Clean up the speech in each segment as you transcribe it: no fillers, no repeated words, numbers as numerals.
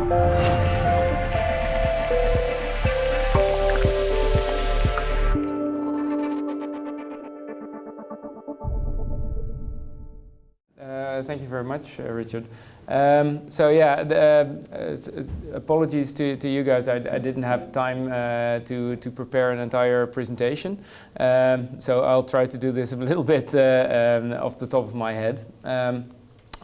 Thank you very much, Richard. So yeah, apologies to you guys. I didn't have time to prepare an entire presentation. So I'll try to do this a little bit off the top of my head.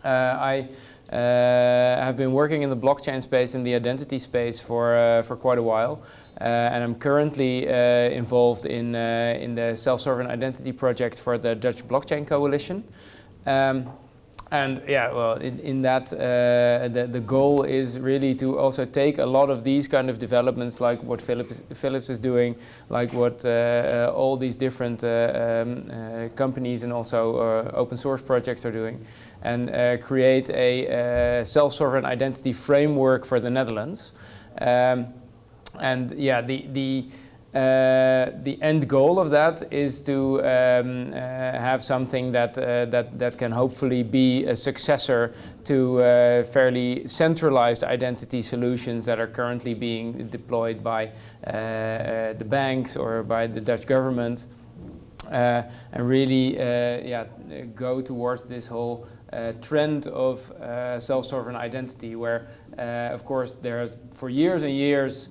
I have been working in the blockchain space, in the identity space for quite a while. And I'm currently involved in the self-sovereign identity project for the Dutch Blockchain Coalition. And yeah, well, in that, the goal is really to also take a lot of these kind of developments, like what Philips is doing, like what all these different companies and also open source projects are doing, and create a self-sovereign identity framework for the Netherlands. And yeah, the end goal of that is to have something that can hopefully be a successor to fairly centralized identity solutions that are currently being deployed by the banks or by the Dutch government, and really yeah, go towards this whole trend of self-sovereign identity, where of course there are, for years and years,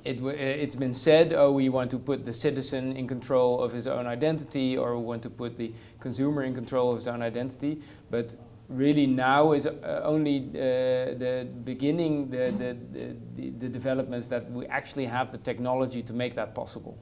it's been said, oh, we want to put the citizen in control of his own identity, or we want to put the consumer in control of his own identity. But really now is only the beginning, the developments that we actually have the technology to make that possible.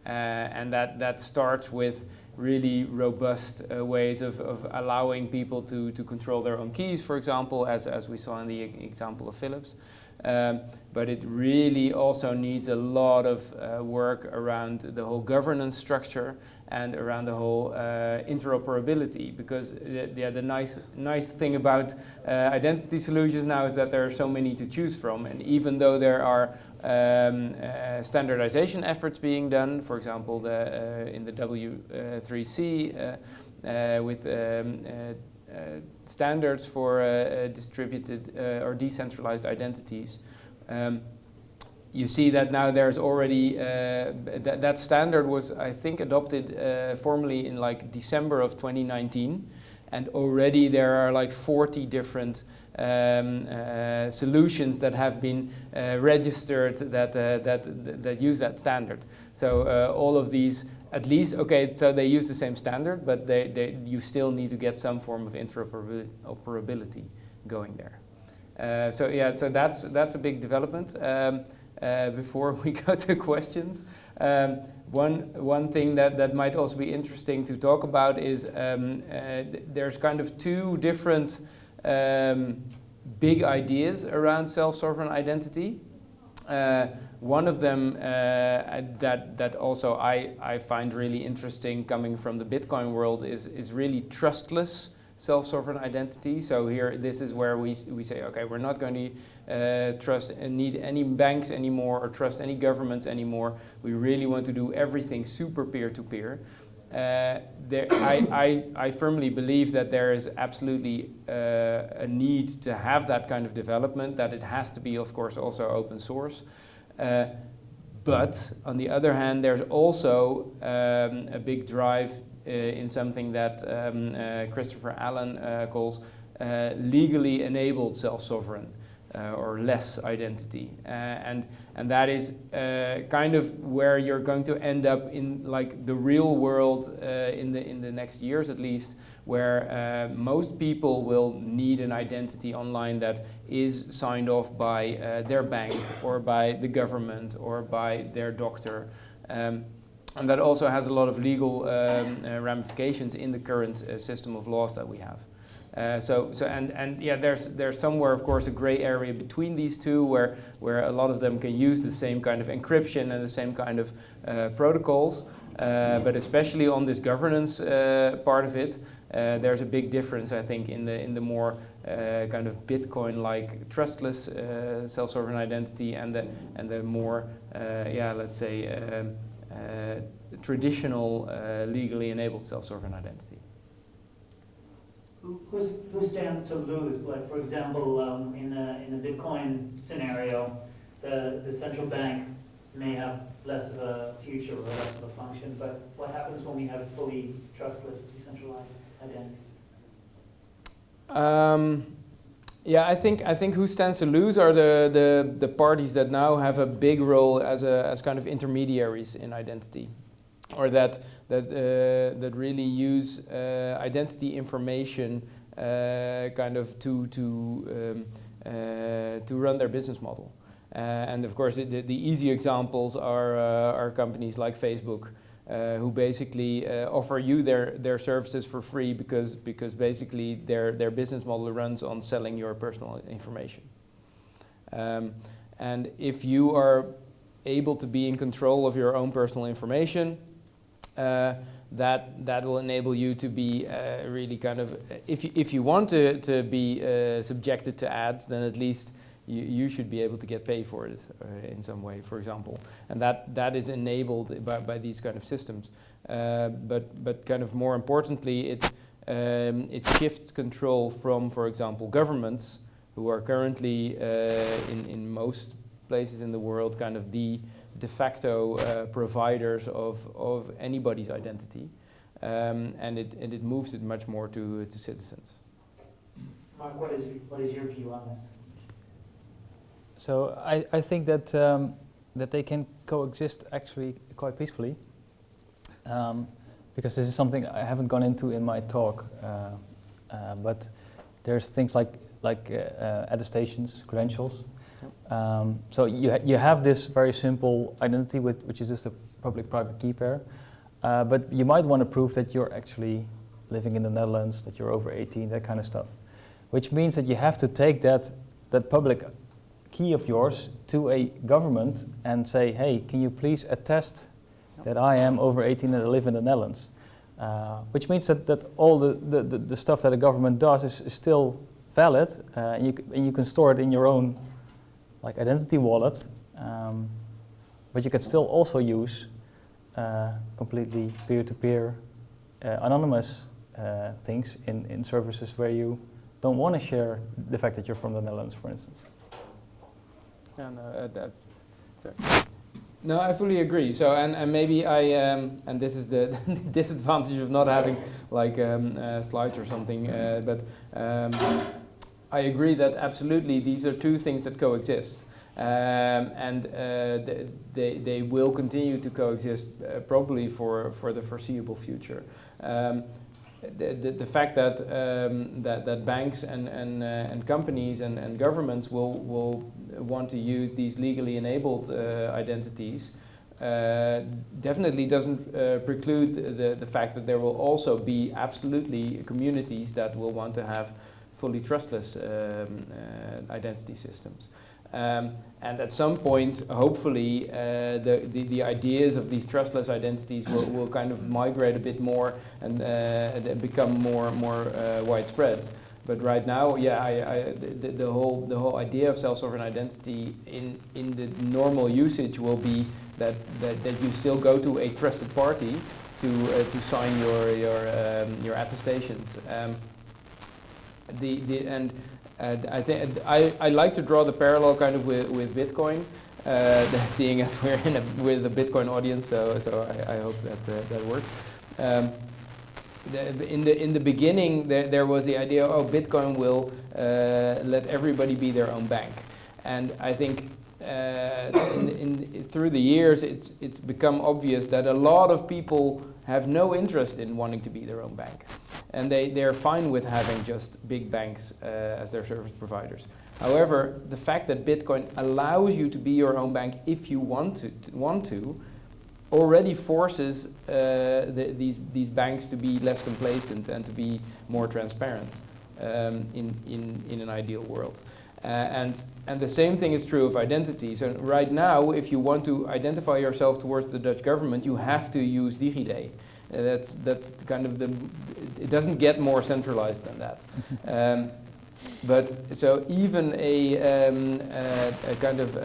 And that starts with really robust ways of allowing people to control their own keys, for example, as we saw in the example of Philips. But it really also needs a lot of work around the whole governance structure and around the whole interoperability, because the nice thing about identity solutions now is that there are so many to choose from, and even though there are standardization efforts being done, for example, in the W3C with standards for distributed or decentralized identities. You see that now there's already, that standard was, I think, adopted formally in like December of 2019, and already there are like 40 different solutions that have been registered that use that standard. So all of these, at least, okay, so they use the same standard, but you still need to get some form of interoperability going there. So yeah, so that's a big development. Before we go to questions, one thing that might also be interesting to talk about is there's kind of two different big ideas around self-sovereign identity. One of them that also I find really interesting, coming from the Bitcoin world, is really trustless self-sovereign identity. So here, this is where we say, okay, we're not going to trust and need any banks anymore or trust any governments anymore. We really want to do everything super peer-to-peer. I firmly believe that there is absolutely a need to have that kind of development, that it has to be, of course, also open source. But on the other hand, there's also a big drive in something that Christopher Allen calls legally enabled self-sovereign or less identity, and that is kind of where you're going to end up in like the real world in the next years at least, where most people will need an identity online that is signed off by their bank or by the government or by their doctor. And that also has a lot of legal ramifications in the current system of laws that we have. And yeah, there's somewhere, of course, a gray area between these two, where a lot of them can use the same kind of encryption and the same kind of protocols, but especially on this governance part of it, there's a big difference, I think, in the more kind of Bitcoin-like trustless self-sovereign identity and the more yeah, let's say traditional legally enabled self-sovereign identity. who stands to lose? Like, for example, in the Bitcoin scenario, the central bank may have less of a future or less of a function, but what happens when we have fully trustless, decentralized identities? Yeah, I think who stands to lose are the parties that now have a big role as kind of intermediaries in identity, or that really use identity information kind of to run their business model. And of course, the easy examples are companies like Facebook, who basically offer you their services for free because basically their business model runs on selling your personal information. And if you are able to be in control of your own personal information, that will enable you to be really kind of, if you want to be subjected to ads, then at least you should be able to get paid for it in some way, for example. And that is enabled by these kind of systems. But kind of more importantly, it shifts control from, for example, governments, who are currently in most places in the world kind of the de facto providers of anybody's identity. And it moves it much more to citizens. Mark, what is your view on this? So I think that that they can coexist actually quite peacefully, because this is something I haven't gone into in my talk, but there's things like attestations, credentials. So you have this very simple identity which is just a public-private key pair, but you might want to prove that you're actually living in the Netherlands, that you're over 18, that kind of stuff, which means that you have to take that public key of yours to a government and say, hey, can you please attest that I am over 18 and I live in the Netherlands? Which means that all the stuff that the government does is still valid, and you can store it in your own like identity wallet, but you can still also use completely peer-to-peer anonymous things in services where you don't want to share the fact that you're from the Netherlands, for instance. Sorry. No, I fully agree. So, and maybe and this is the disadvantage of not having like slides or something, but I agree that absolutely these are two things that coexist, and they will continue to coexist probably for the foreseeable future. The fact that banks and companies and governments will want to use these legally enabled identities definitely doesn't preclude the fact that there will also be absolutely communities that will want to have fully trustless identity systems. And at some point, hopefully, the ideas of these trustless identities will kind of migrate a bit more and become more widespread. But right now, yeah, the whole idea of self-sovereign identity in the normal usage will be that you still go to a trusted party to sign your attestations. I think I like to draw the parallel kind of with Bitcoin, seeing as we're with a Bitcoin audience, so I hope that works. In the beginning, there was the idea, oh, Bitcoin will let everybody be their own bank, and I think through the years it's become obvious that a lot of people have no interest in wanting to be their own bank. And they're fine with having just big banks as their service providers. However, the fact that Bitcoin allows you to be your own bank if you want to already forces these banks to be less complacent and to be more transparent in an ideal world. And the same thing is true of identity. So right now, if you want to identify yourself towards the Dutch government, you have to use DigiD. That's kind of it doesn't get more centralized than that. But so even a kind of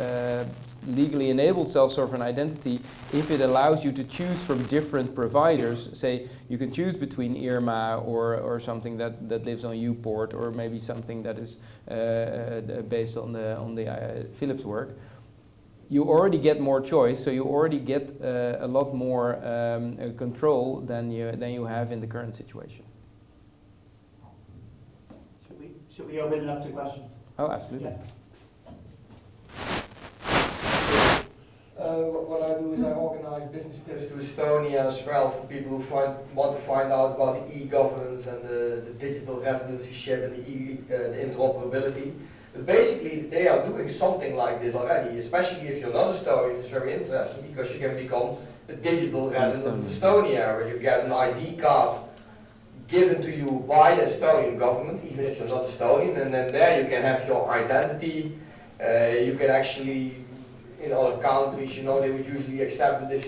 legally enabled self-sovereign identity if it allows you to choose from different providers. Say you can choose between IRMA or something that lives on Uport, or maybe something that is based on the Philips work. You already get more choice, so you already get a lot more control than you have in the current situation. Should we open it up to questions? Oh, absolutely. Yeah. What I do is I organize business trips to Estonia as well for people who want to find out about the e-governance and the digital residency ship and the interoperability. But basically, they are doing something like this already, especially if you're not Estonian. It's very interesting because you can become a digital resident of Estonia, where you get an ID card given to you by the Estonian government, even if you're not Estonian, and then there you can have your identity. You can actually, in other countries, you know, they would usually accept it if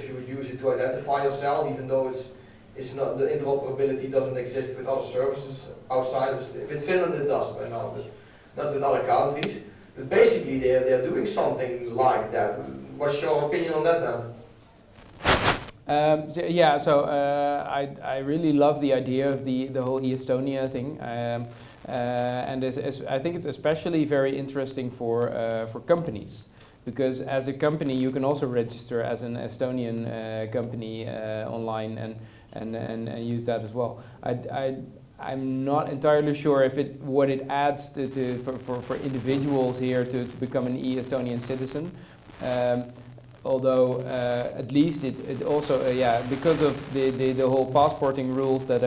you would use it to identify yourself, even though it's not, the interoperability doesn't exist with other services outside. With Finland it does right now, but not with other countries. But basically they're doing something like that. What's your opinion on that then? I really love the idea of the whole e-Estonia thing, and I think it's especially very interesting for companies, because as a company you can also register as an Estonian company online and use that as well. I'm not entirely sure if what it adds for individuals here to become an e-Estonian citizen. Although at least it also because of the whole passporting rules that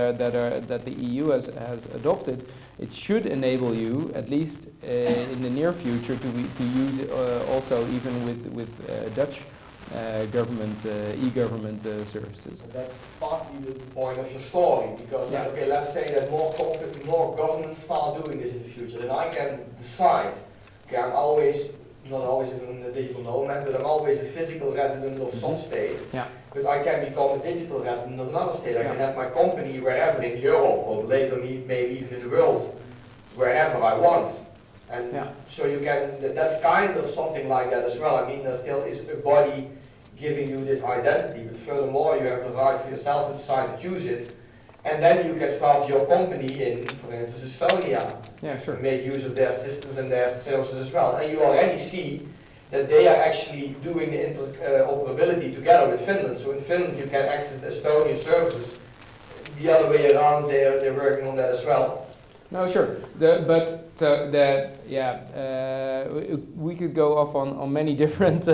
the EU has adopted, it should enable you, at least in the near future, to use it also even with Dutch government e-government services. And that's partly the point of your story, because okay, let's say that more governments start doing this in the future, then I can decide. Okay, I'm not always a digital nomad, but I'm always a physical resident of some state. Yeah. But I can become a digital resident of another state. I can have my company wherever in Europe, or later maybe even in the world, wherever I want. And so you can, that's kind of something like that as well. I mean, there still is a body giving you this identity, but furthermore you have the right for yourself to decide to choose it. And then you can start your company in, for instance, Estonia. Yeah, sure. Make use of their systems and their services as well. And you already see that they are actually doing the interoperability together with Finland. So in Finland you can access the Estonian services. The other way around, they're working on that as well. No, sure. We could go off on many different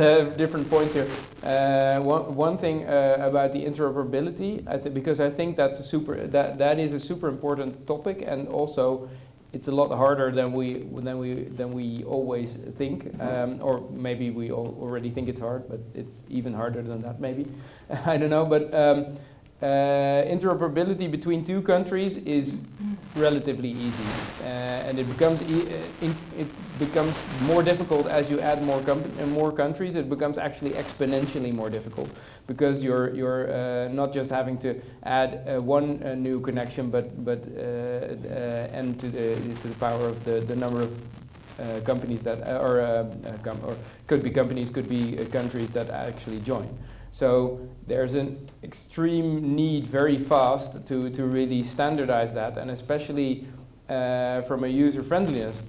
points here. One thing about the interoperability, because I think that is a super important topic, and also it's a lot harder than we always think, or maybe we already think it's hard, but it's even harder than that. Maybe I don't know, but. Interoperability between two countries is relatively easy, and it becomes more difficult as you add more countries. It becomes actually exponentially more difficult, because you're not just having to add one new connection, but n to the power of the number of companies that or could be companies, could be countries that actually join. So there's an extreme need very fast to really standardize that, and especially from a user-friendliness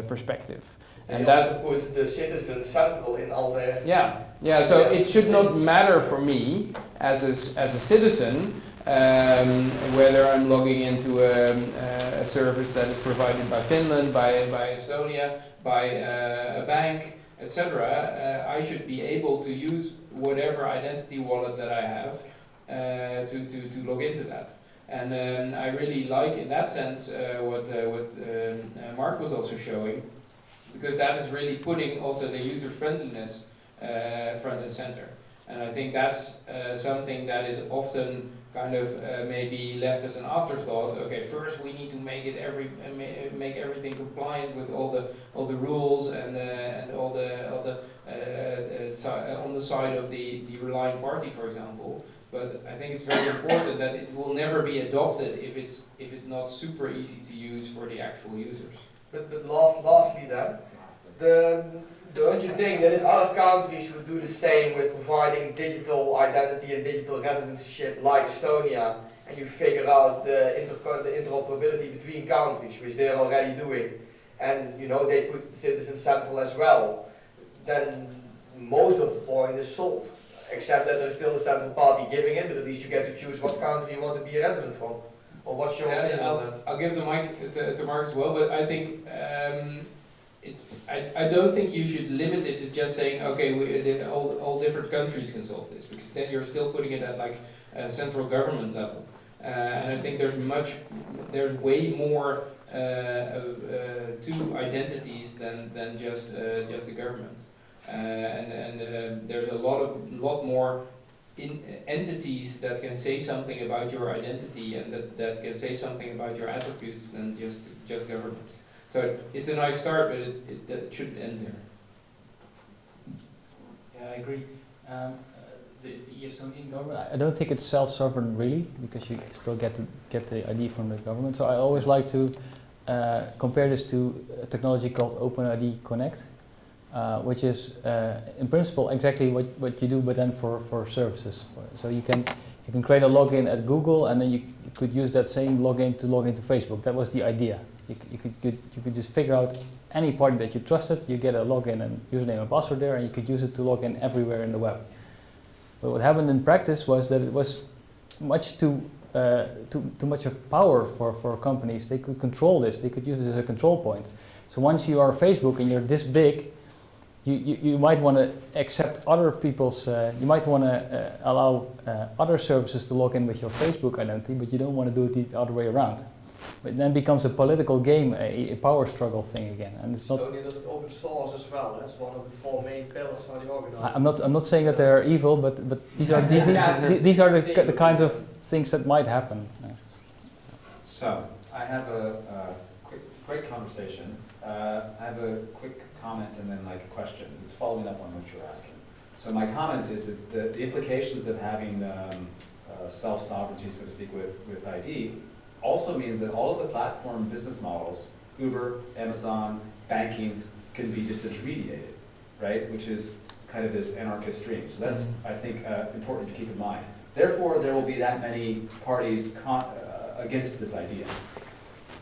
perspective. And that's put the citizen central in all their... Yeah. So it should not matter for me as a citizen whether I'm logging into a service that is provided by Finland, by Estonia, by a bank, etc. I should be able to use whatever identity wallet that I have to log into that. And I really like, in that sense, what Mark was also showing, because that is really putting also the user friendliness front and center. And I think that's something that is often kind of maybe left as an afterthought. Okay, first we need to make it make everything compliant with all the rules and all the on the side of the relying party, for example. But I think it's very important that it will never be adopted if it's not super easy to use for the actual users. But lastly then, don't don't you think that if other countries would do the same with providing digital identity and digital residency like Estonia, and you figure out the interoperability between countries, which they're already doing, and you know they put citizens central as well, then most of the point is solved. Except that there's still a central party giving it, but at least you get to choose what country you want to be a resident from. Or what's your opinion on that? I'll give the mic to Mark as well, but I think I don't think you should limit it to just saying, okay, all different countries can solve this, because then you're still putting it at like a central government level. And I think there's way more to identities than just the government. And there's a lot more entities that can say something about your identity and that can say something about your attributes than just governments. So it's a nice start, but that shouldn't end there. Yeah, I agree. The Estonian government, I don't think it's self-sovereign really, because you still get the ID from the government. So I always like to compare this to a technology called OpenID Connect, which is in principle exactly what you do, but then for services. So you can create a login at Google, and then you could use that same login to log into Facebook. That was the idea. You could just figure out any party that you trusted. You get a login and username and password there, and you could use it to log in everywhere in the web. But what happened in practice was that it was much too much of power for companies. They could control this. They could use this as a control point. So once you are Facebook and you're this big, you might want to accept other people's, you might want to allow other services to log in with your Facebook identity, but you don't want to do it the other way around. But then becomes a political game, a power struggle thing again, and it's not. Estonia does it open source as well. That's one of the 4 main pillars how they organize. I'm not saying that they are evil, but these are these are the kinds of things that might happen. So I have a great conversation. I have a quick comment and then like a question. It's following up on what you're asking. So my comment is that the implications of having self-sovereignty, so to speak, with ID also means that all of the platform business models, Uber, Amazon, banking, can be disintermediated, right? Which is kind of this anarchist dream. So that's, I think, important to keep in mind. Therefore, there will be that many parties against this idea.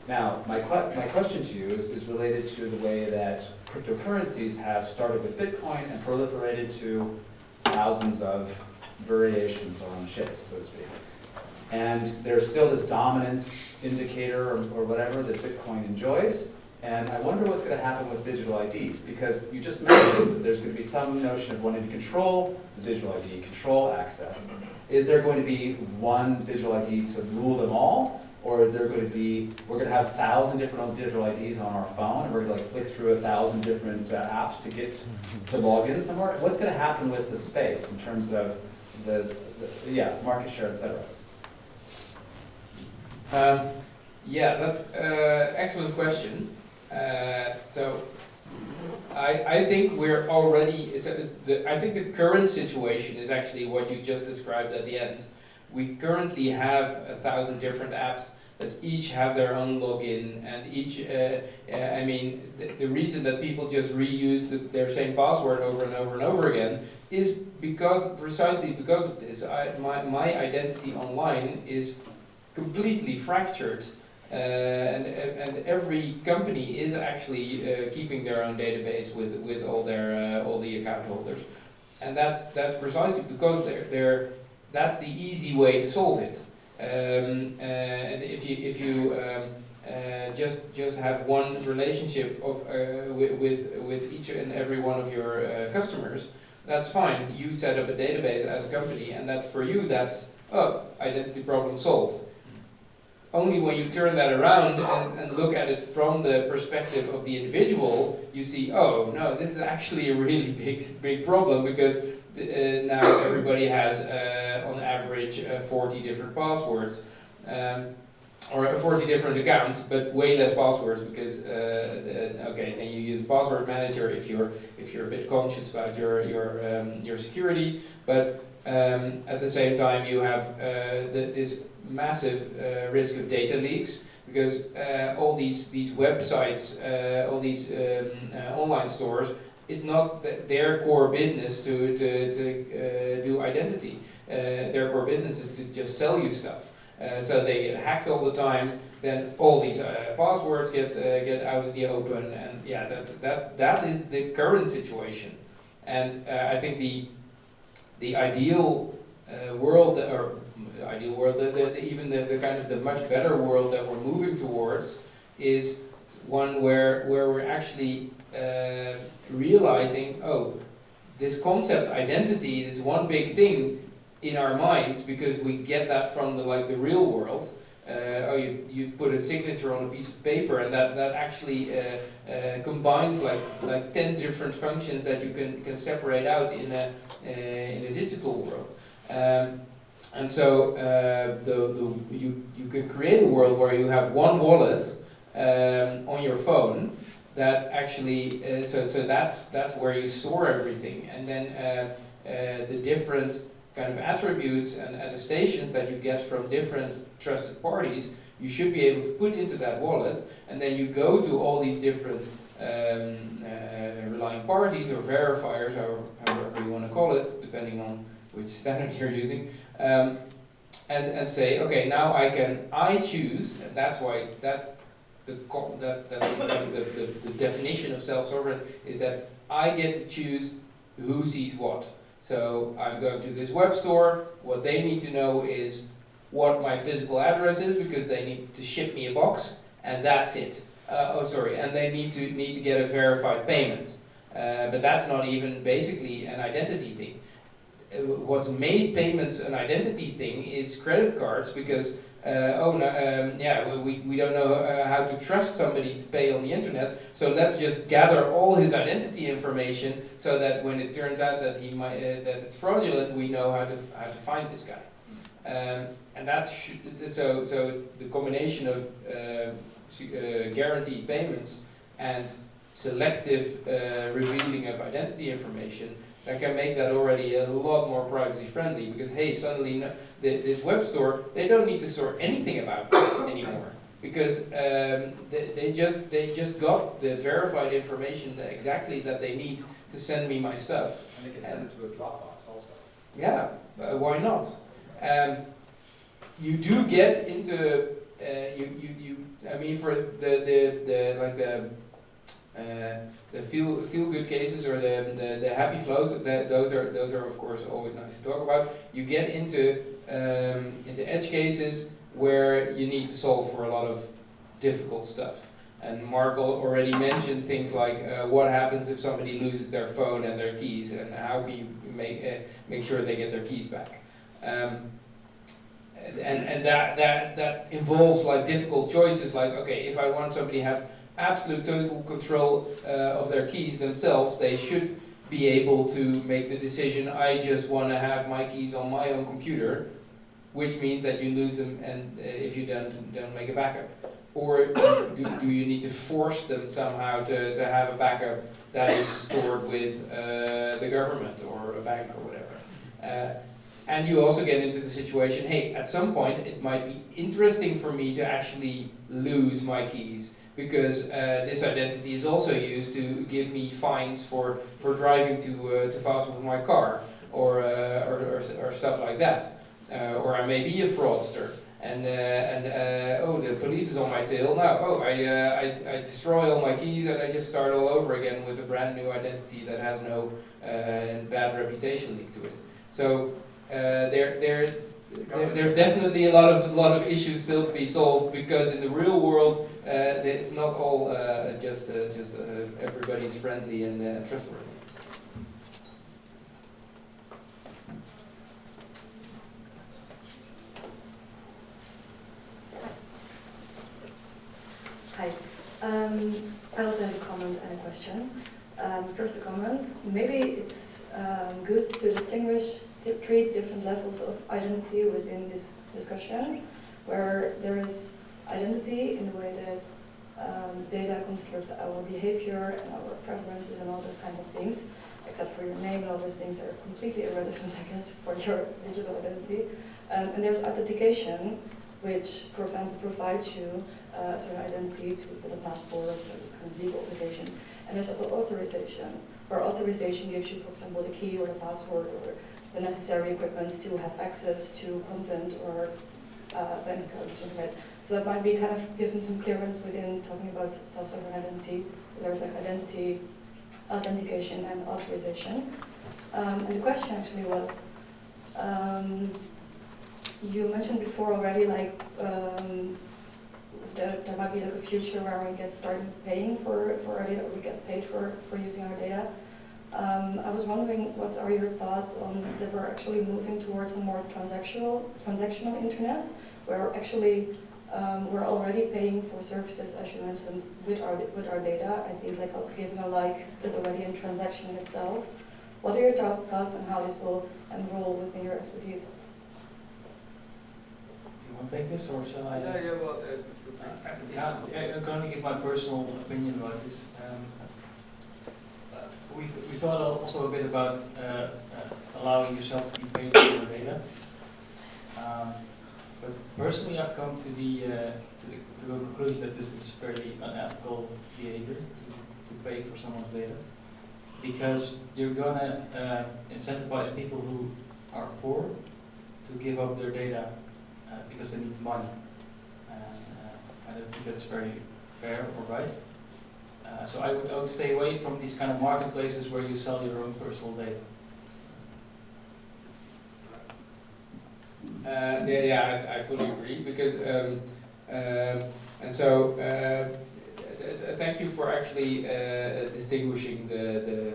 Now, my question to you is related to the way that cryptocurrencies have started with Bitcoin and proliferated to thousands of variations on chips, so to speak. And there's still this dominance indicator or whatever that Bitcoin enjoys. And I wonder what's going to happen with digital IDs, because you just mentioned that there's going to be some notion of wanting to control the digital ID, control access. Is there going to be one digital ID to rule them all? Or is there going to be, we're going to have 1,000 different digital IDs on our phone, and we're going to like flick through 1,000 different apps to get to log in somewhere? What's going to happen with the space in terms of the market share, et cetera? Yeah, that's an excellent question. So I think we're already, I think the current situation is actually what you just described at the end. We currently have 1,000 different apps that each have their own login, and each, I mean, the reason that people just reuse their same password over and over and over again is precisely because of this. My identity online is completely fractured, and every company is actually keeping their own database with all the account holders, and that's precisely because that's the easy way to solve it. And if you just have one relationship with each and every one of your customers, that's fine. You set up a database as a company, and that's for you. That's identity problem solved. Only when you turn that around and look at it from the perspective of the individual, you see, oh no, this is actually a really big problem, because now everybody has, on average, 40 different passwords, or 40 different accounts, but way less passwords, because okay, then you use a password manager if you're a bit conscious about your security, but at the same time you have this massive risk of data leaks, because all these websites, all these online stores it's not their core business to do identity. Their core business is to just sell you stuff. So they get hacked all the time. Then all these passwords get out in the open, and yeah, that is the current situation. And I think the ideal world, or the ideal world, even the kind of the much better world that we're moving towards is one where we're actually realizing, oh, this concept identity is one big thing in our minds because we get that from the real world. Oh, you put a signature on a piece of paper, and that actually combines like 10 different functions that you can separate out in a digital world. And so you can create a world where you have one wallet on your phone that actually so that's where you store everything, and then the different kind of attributes and attestations that you get from different trusted parties, you should be able to put into that wallet, and then you go to all these different relying parties or verifiers, however you want to call it, depending on which standard you're using, and say, okay, now I choose, and that's the definition of self-sovereign, is that I get to choose who sees what. So I'm going to this web store. What they need to know is what my physical address is, because they need to ship me a box, and that's it. And they need to get a verified payment. But that's not even basically an identity thing. What's made payments an identity thing is credit cards, because we don't know how to trust somebody to pay on the internet, so let's just gather all his identity information so that when it turns out that that it's fraudulent, we know how to find this guy. And that's so the combination of guaranteed payments and selective revealing of identity information, that can make that already a lot more privacy friendly, because hey, suddenly this web store, they don't need to store anything about it anymore, because they just got the verified information exactly that they need to send me my stuff. And they can send it to a Dropbox also. Yeah, why not? You do get into I mean, for the feel good cases, or the happy flows, those are of course always nice to talk about. You get into edge cases where you need to solve for a lot of difficult stuff. And Mark already mentioned things like what happens if somebody loses their phone and their keys, and how can you make sure they get their keys back. And that involves like difficult choices, like, okay, if I want somebody to have absolute total control of their keys themselves, they should be able to make the decision, I just want to have my keys on my own computer, which means that you lose them, and if you don't make a backup. Or do you need to force them somehow to have a backup that is stored with the government or a bank or whatever. And you also get into the situation, hey, at some point it might be interesting for me to actually lose my keys, because this identity is also used to give me fines for driving too fast with my car, or stuff like that. Or I may be a fraudster, and the police is on my tail now. I destroy all my keys and I just start all over again with a brand new identity that has no bad reputation linked to it. So there's definitely a lot of issues still to be solved, because in the real world it's not all just everybody's friendly and trustworthy. Hi. I also have a comment and a question. First, a comment. Maybe it's good to distinguish three different levels of identity within this discussion, where there is identity in the way that data construct our behavior and our preferences and all those kind of things, except for your name and all those things that are completely irrelevant, I guess, for your digital identity. And there's authentication, which, for example, provides you a certain identity to put a passport, those kind of legal obligations. and there's authorization, where authorization gives you, for example, the key or the password or the necessary equipment to have access to content or bank accounts, right? So that might be kind of given some clearance within talking about self-sovereign identity. There's like identity, authentication, and authorization. And the question actually was, you mentioned before already, like there might be like a future where we get started paying for our data, or we get paid for using our data. I was wondering, what are your thoughts on that we're actually moving towards a more transactional internet, where actually we're already paying for services, as you mentioned, with our data. I think like giving a like is already a transaction in itself. What are your thoughts on how this will enroll within your expertise? Do you want to take this, or shall I? Yeah, well, I'm going to give my personal opinion about this. We thought also a bit about allowing yourself to be paid for your data. But personally, I've come to the conclusion that this is fairly unethical behavior to pay for someone's data, because you're gonna incentivize people who are poor to give up their data because they need money, and I don't think that's very fair or right. So I would stay away from these kind of marketplaces where you sell your own personal data. I fully agree, because thank you for actually distinguishing the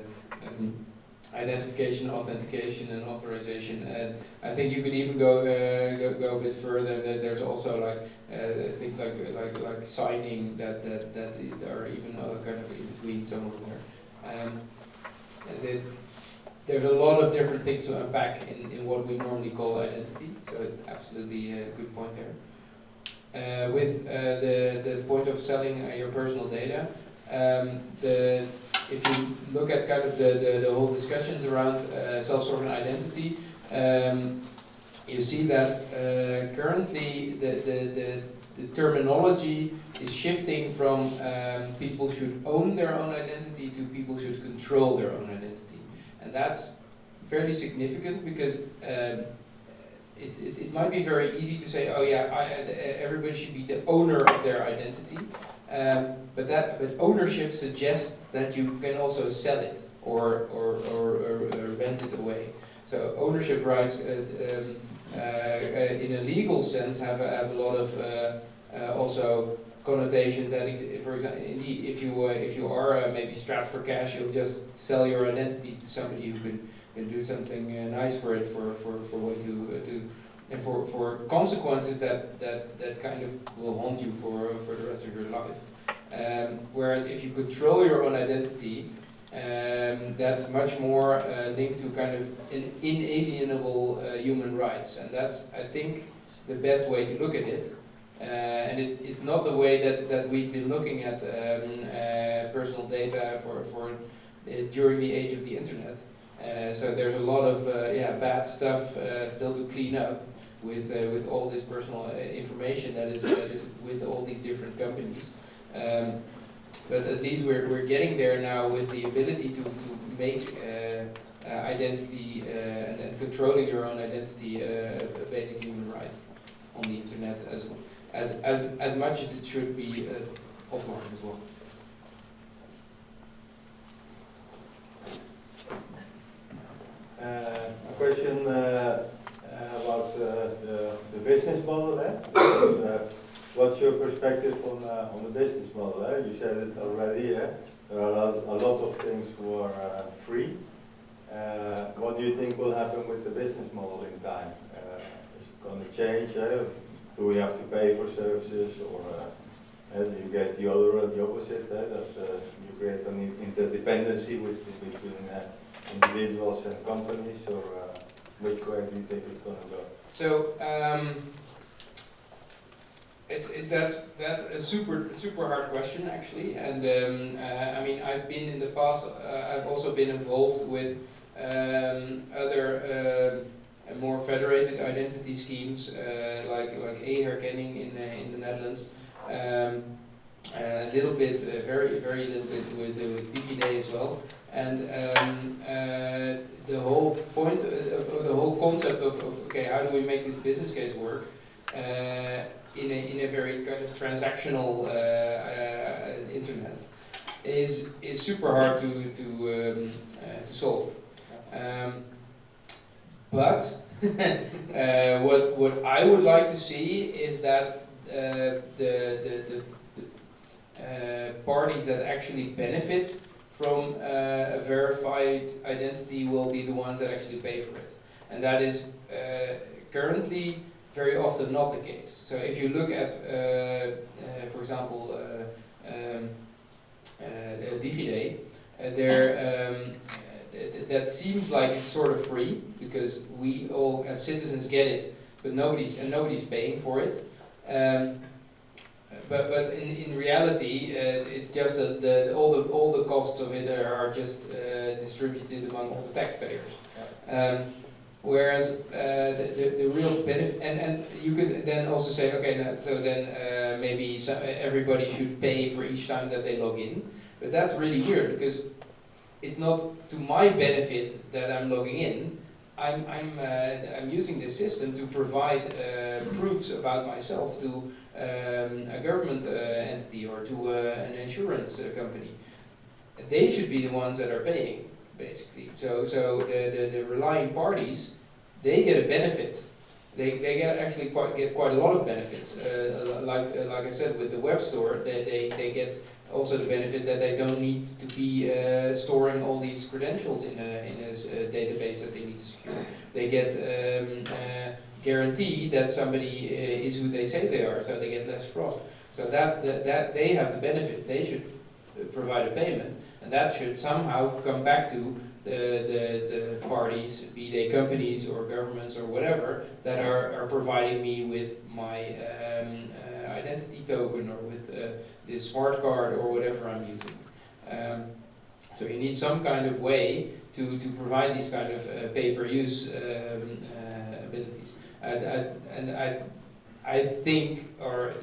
identification, authentication, and authorization. I think you could even go a bit further. That there's also like things like signing that are even other kind of in between some of them there. There's a lot of different things to unpack in what we normally call identity. So absolutely a good point there. With the point of selling your personal data, if you look at kind of the whole discussions around self-sovereign identity, you see that currently the terminology is shifting from people should own their own identity to people should control their own identity. And that's fairly significant, because it might be very easy to say, oh yeah, everybody should be the owner of their identity. But ownership suggests that you can also sell it or rent it away. So ownership rights, in a legal sense, have a lot of also connotations. That, for example, indeed, if you are maybe strapped for cash, you'll just sell your identity to somebody who can do something nice for it for way to and for consequences that kind of will haunt you for the rest of your life. Whereas if you control your own identity, that's much more linked to kind of inalienable human rights, and that's, I think, the best way to look at it. And it's not the way that we've been looking at personal data for during the age of the internet. So there's a lot of bad stuff still to clean up with all this personal information that is with all these different companies. But at least we're getting there now with the ability to make identity and controlling your own identity a basic human right on the internet as much as it should be offline as well. A question about the business model there. What's your perspective on the business model there? You said it already. There are a lot of things who are free. What do you think will happen with the business model in time? Is it going to change? Do we have to pay for services, or do you get the opposite? That you create an interdependency between individuals and companies, or which way do you think it's going to go? So that's a super hard question, actually, and I mean, I've been in the past. I've also been involved with other more federated identity schemes, like e-herkenning in the Netherlands. a little bit, very little bit with DigiDay as well. And the whole point, the whole concept of okay, how do we make this business case work in a very kind of transactional internet is super hard to solve. But what I would like to see is that the parties that actually benefit from a verified identity will be the ones that actually pay for it. And that is currently very often not the case. So if you look at, for example, DigiDay, that seems like it's sort of free because we all as citizens get it, but nobody's paying for it. But in reality, it's just that all the costs of it are just distributed among all the taxpayers. Whereas the real benefit, and you could then also say, okay, so then maybe everybody should pay for each time that they log in. But that's really weird because it's not to my benefit that I'm logging in. I'm using this system to provide proofs about myself to a government entity or to an insurance company. They should be the ones that are paying, basically. So the relying parties, they get a benefit. They get quite a lot of benefits. Like I said, with the web store, they get also the benefit that they don't need to be storing all these credentials in a database that they need to secure. They get guarantee that somebody is who they say they are, so they get less fraud. So that they have the benefit. They should provide a payment, and that should somehow come back to the parties, be they companies or governments or whatever, that are providing me with my identity token or with this smart card or whatever I'm using. So you need some kind of way to provide these kind of pay-per-use abilities. And I think, or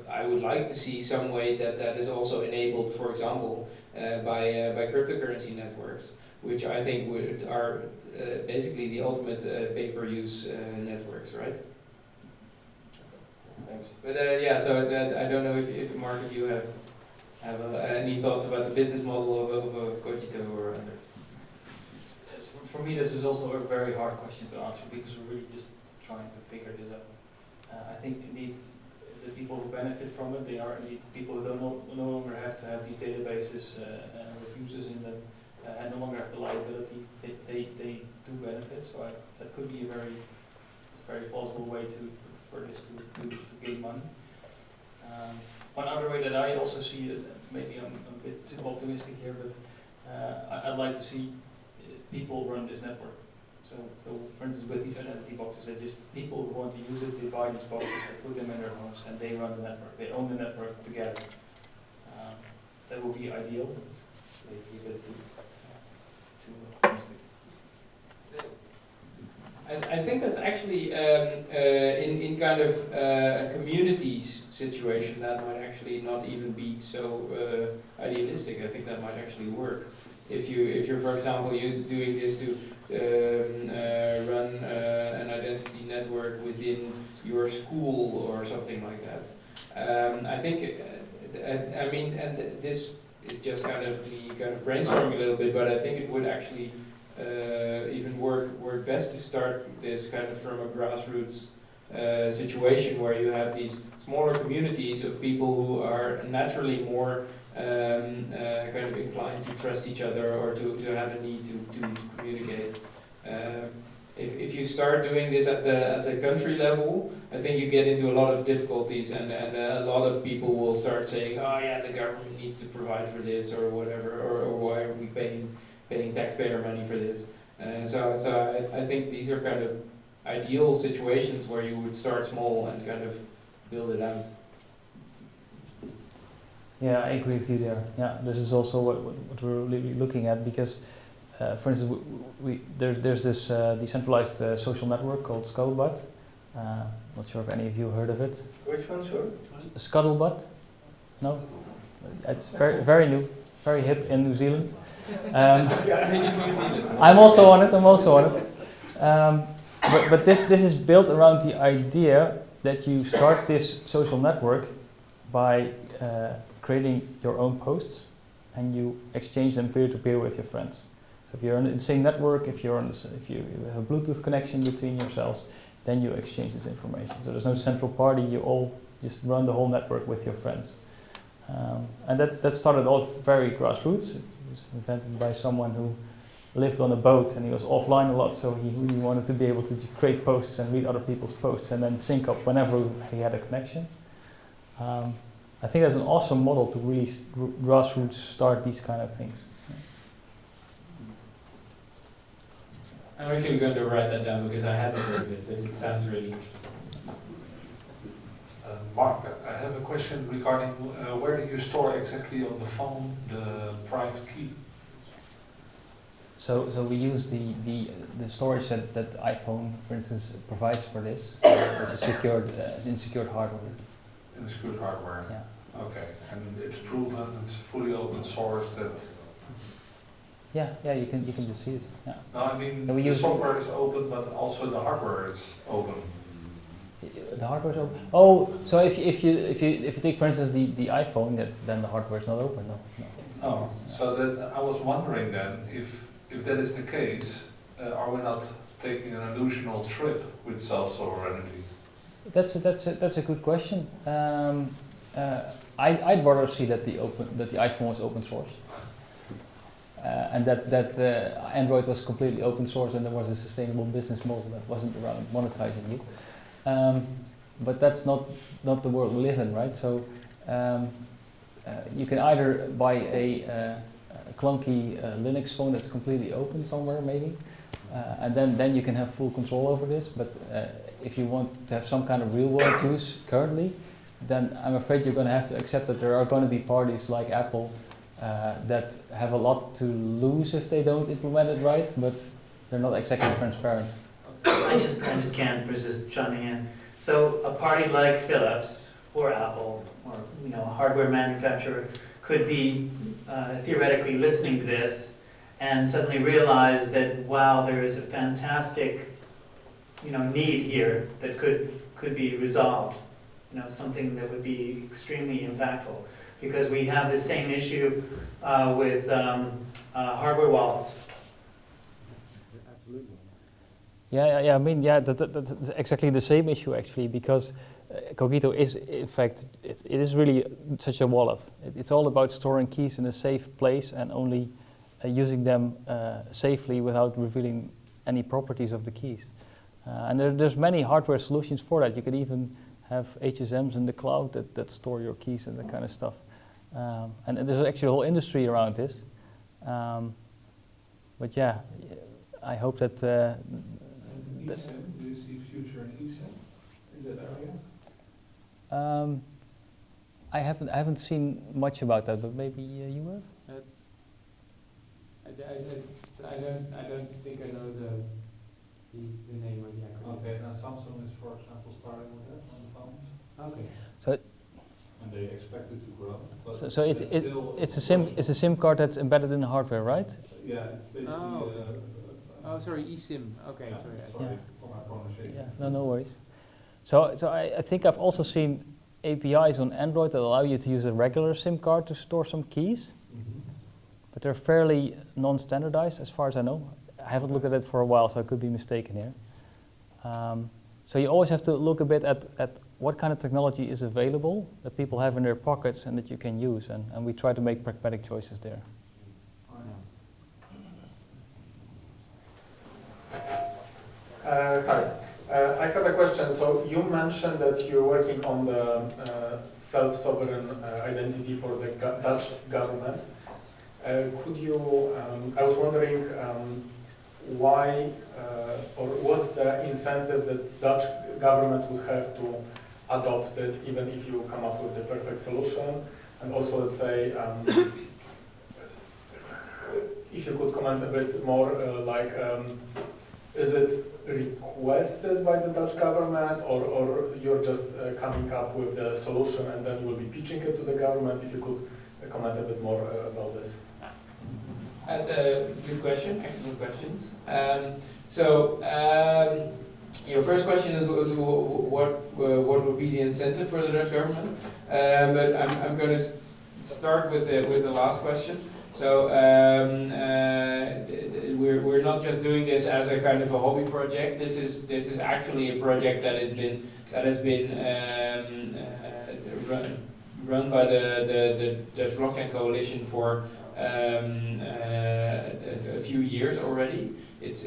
I would like to see some way that is also enabled, for example, by cryptocurrency networks, which I think are basically the ultimate pay-per-use networks, right? Thanks. But yeah, so I don't know if Mark, if you have any thoughts about the business model of Cogito or. Yes, for me, this is also a very hard question to answer because we're really just trying to figure this out. I think indeed the people who benefit from it, they are indeed people who no longer have to have these databases with users in them and no longer have the liability. They do benefit, so that could be a very plausible way for this to gain money. One other way that I also see it, maybe I'm a bit too optimistic here, but I'd like to see people run this network. So for instance, with these identity boxes, they're just people who want to use it, they buy these boxes, they put them in their homes, and they run the network. They own the network together. That would be ideal, but maybe a bit too optimistic. I think that's actually in kind of a communities situation that might actually not even be so idealistic. I think that might actually work. If you're for example doing this to run an identity network within your school or something like that. I think I mean, and this is just kind of me brainstorming a little bit, but I think it would actually even work best to start this kind of from a grassroots situation where you have these smaller communities of people who are naturally more kind of inclined to trust each other or to have a need to communicate. If you start doing this at the country level, I think you get into a lot of difficulties, and a lot of people will start saying, oh yeah, the government needs to provide for this or whatever, or why are we paying taxpayer money for this? So I think these are kind of ideal situations where you would start small and kind of build it out. Yeah, I agree with you there. Yeah, this is also what we're really looking at because, for instance, there's this decentralized social network called Scuttlebutt. Not sure if any of you heard of it. Which one, sir? Scuttlebutt? No? It's very new, very hip in New Zealand. I'm also on it. But this is built around the idea that you start this social network by creating your own posts, and you exchange them peer-to-peer with your friends. So if you're on the same network, if you have a Bluetooth connection between yourselves, then you exchange this information. So there's no central party. You all just run the whole network with your friends. And that started off very grassroots. It was invented by someone who lived on a boat, and he was offline a lot, so he really wanted to be able to create posts and read other people's posts and then sync up whenever he had a connection. I think that's an awesome model to really grassroots start these kind of things. I'm actually going to write that down because I haven't heard of it, but it sounds really interesting. Mark, I have a question regarding where do you store exactly on the phone the private key? So we use the storage that iPhone, for instance, provides for this, which is secured in secured hardware. In secured hardware. Yeah. Okay, and it's proven, it's fully open source. That. Yeah, you can just see it. Yeah. No, I mean we the use software is open, but also the hardware is open. The hardware is open. Oh, so if you take, for instance, the iPhone, then the hardware is not open. No. Oh, so that I was wondering then if that is the case, are we not taking an illusional trip with self-sovereignty? That's a good question. I'd rather see that the iPhone was open source, and that Android was completely open source, and there was a sustainable business model that wasn't around monetizing it. But that's not the world we live in, right? So you can either buy a clunky Linux phone that's completely open somewhere, maybe, and then you can have full control over this. But if you want to have some kind of real-world use currently, then I'm afraid you're going to have to accept that there are going to be parties like Apple that have a lot to lose if they don't implement it right, but they're not exactly transparent. I just can't resist chiming in. So a party like Philips or Apple or a hardware manufacturer could be theoretically listening to this and suddenly realize that wow, there is a fantastic need here that could be resolved. Something that would be extremely impactful, because we have the same issue with hardware wallets. Absolutely. Yeah. I mean, that's exactly the same issue actually, because Cogito is, in fact, it is really such a wallet. It's all about storing keys in a safe place and only using them safely without revealing any properties of the keys. And there's many hardware solutions for that. You could even have HSMs in the cloud that store your keys and that kind of stuff. And there's actually a whole industry around this. But yeah, I hope that... Do you see future in eSIM in that area? I haven't seen much about that, but maybe you have? I don't think I know the name or the acronym. Okay, now Samsung is, for example, starting with that on the phones. Okay. So and they expect it to grow. So it's a SIM card that's embedded in the hardware, right? Yeah, it's basically. Oh, sorry, eSIM. Okay, yeah, sorry. For my pronunciation. Yeah, no worries. So I think I've also seen APIs on Android that allow you to use a regular SIM card to store some keys, but they're fairly non-standardized as far as I know. I haven't looked at it for a while, so I could be mistaken here. So you always have to look a bit at what kind of technology is available that people have in their pockets and that you can use, and we try to make pragmatic choices there. Hi, I have a question. So you mentioned that you're working on the self-sovereign identity for the Dutch government. Could you, I was wondering why or what's the incentive that Dutch government would have to adopt it, even if you come up with the perfect solution? And also, let's say, if you could comment a bit more, is it requested by the Dutch government, or you're just coming up with the solution and then you will be pitching it to the government? If you could comment a bit more about this. Good question, excellent questions. Your first question was what would be the incentive for the Dutch government? But I'm going to start with the last question. So we're not just doing this as a kind of a hobby project. This is actually a project that has been run by the Dutch Blockchain Coalition for a few years already. It's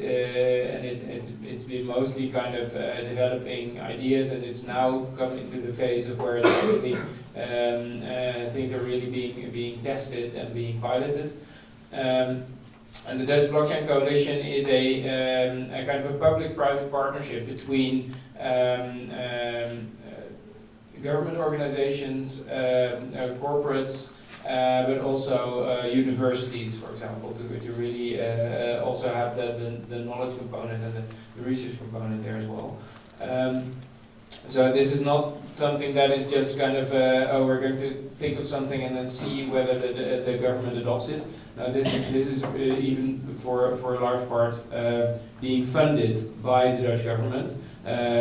been mostly kind of developing ideas, and it's now come into the phase of where it's actually things are really being tested and being piloted. And the Dutch Blockchain Coalition is a kind of a public-private partnership between government organizations, corporates, but also universities, for example, to really also have the knowledge component and the research component there as well. So this is not something that is just kind of, oh, we're going to think of something and then see whether the government adopts it. No, this is even for a large part being funded by the Dutch government.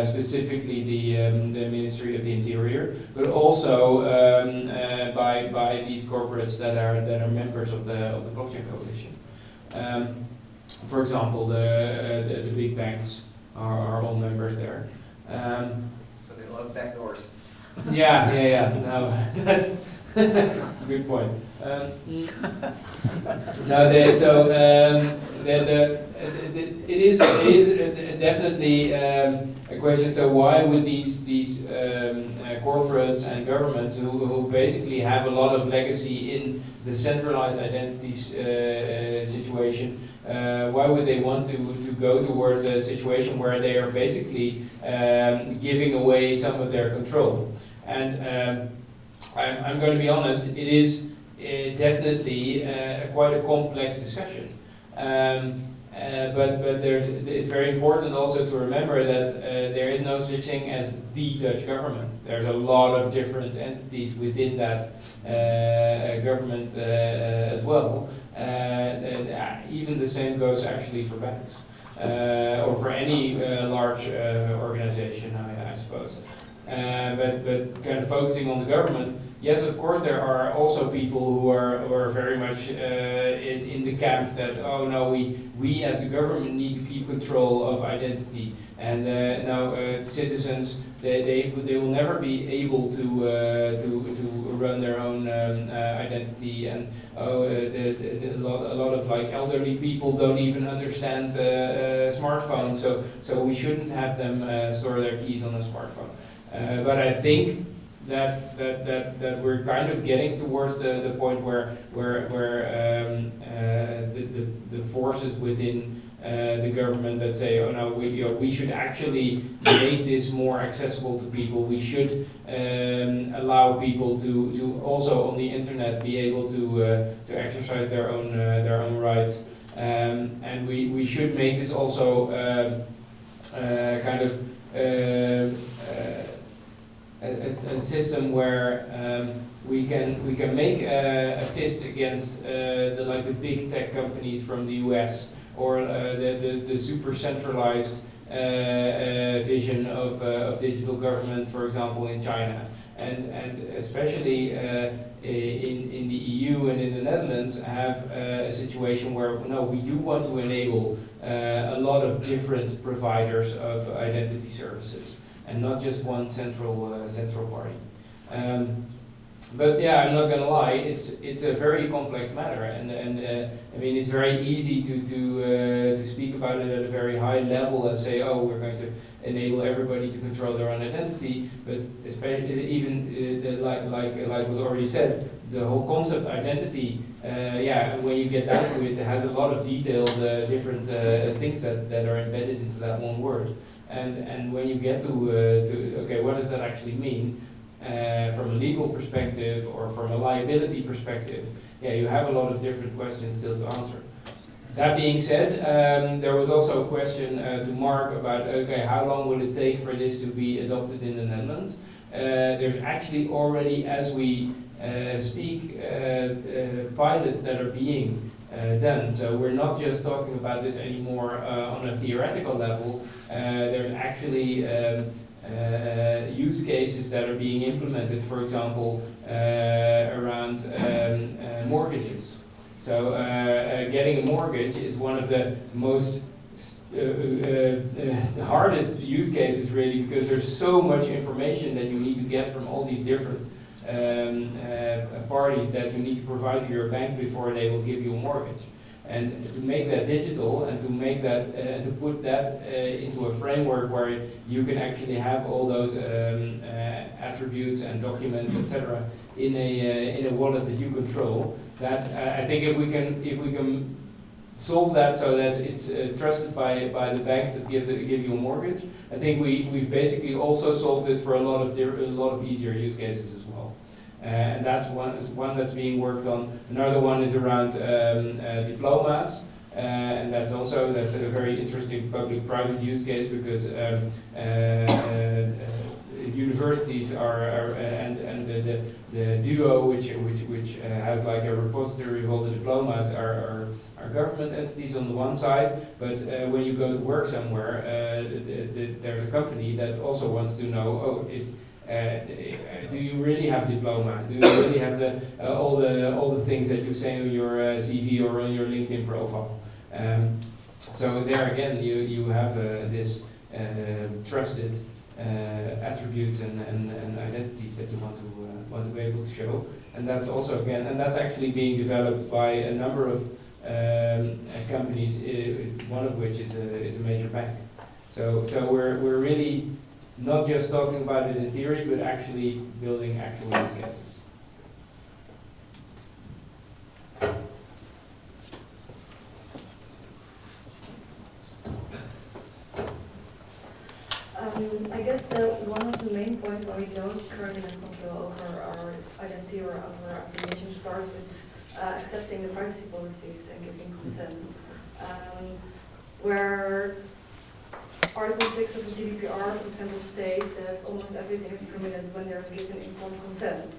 Specifically the Ministry of the Interior, but also by these corporates that are members of the blockchain coalition. For example, the big banks are all members there. So they love backdoors. Yeah. No, that's good point. It is definitely a question. So why would these corporates and governments who basically have a lot of legacy in the centralized identities situation, why would they want to go towards a situation where they are basically giving away some of their control? And I'm going to be honest, it is definitely quite a complex discussion. But it's very important also to remember that there is no such thing as the Dutch government. There's a lot of different entities within that government as well. Even the same goes actually for banks or for any large organization, I suppose. But kind of focusing on the government, yes, of course, there are also people who are very much in the camp that, oh no, we as a government need to keep control of identity, and citizens they will never be able to run their own identity, and a lot of like elderly people don't even understand smartphones, so we shouldn't have them store their keys on a smartphone. But I think that we're kind of getting towards the point where the forces within the government that say, oh no, we should actually make this more accessible to people. We should allow people to also on the internet be able to exercise their own rights, and we should make this also kind of a system where we can make a fist against the big tech companies from the US, or the super centralized vision of digital government, for example, in China, and especially in the EU and in the Netherlands have a situation where we do want to enable a lot of different providers of identity services, and not just one central party. But yeah, I'm not going to lie, it's a very complex matter, and I mean it's very easy to speak about it at a very high level and say, oh, we're going to enable everybody to control their own identity, but especially even like was already said, the whole concept identity, when you get down to it, it has a lot of detailed different things that are embedded into that one word. And when you get to okay, what does that actually mean from a legal perspective or from a liability perspective? Yeah, you have a lot of different questions still to answer. That being said, there was also a question to Mark about, okay, how long will it take for this to be adopted in the Netherlands? There's actually already, as we speak pilots that are being done. So we're not just talking about this anymore on a theoretical level. There's actually use cases that are being implemented, for example, around mortgages. So getting a mortgage is one of the most the hardest use cases, really, because there's so much information that you need to get from all these different parties that you need to provide to your bank before they will give you a mortgage. And to make that digital and to make that to put that into a framework where you can actually have all those attributes and documents, etc., in a wallet that you control. That I think if we can solve that so that it's trusted by the banks that give you a mortgage, I think we've basically also solved it for a lot of easier use cases as well. And that's one that's being worked on. Another one is around diplomas, and that's a very interesting public-private use case, because universities and the duo, which has like a repository of all the diplomas, are government entities on the one side, but when you go to work somewhere, there's a company that also wants to know, do you really have a diploma? Do you really have all the things that you say on your CV or on your LinkedIn profile? So there again, you have this trusted attributes and identities that you want to be able to show, and that's also that's actually being developed by a number of companies, one of which is a major bank. So we're really not just talking about it in theory, but actually building actual use cases. I guess one of the main points why we don't currently have control over our identity or over our application starts with accepting the privacy policies and giving consent, where Article 6 of the GDPR, for example, states that almost everything is permitted when there is given informed consent.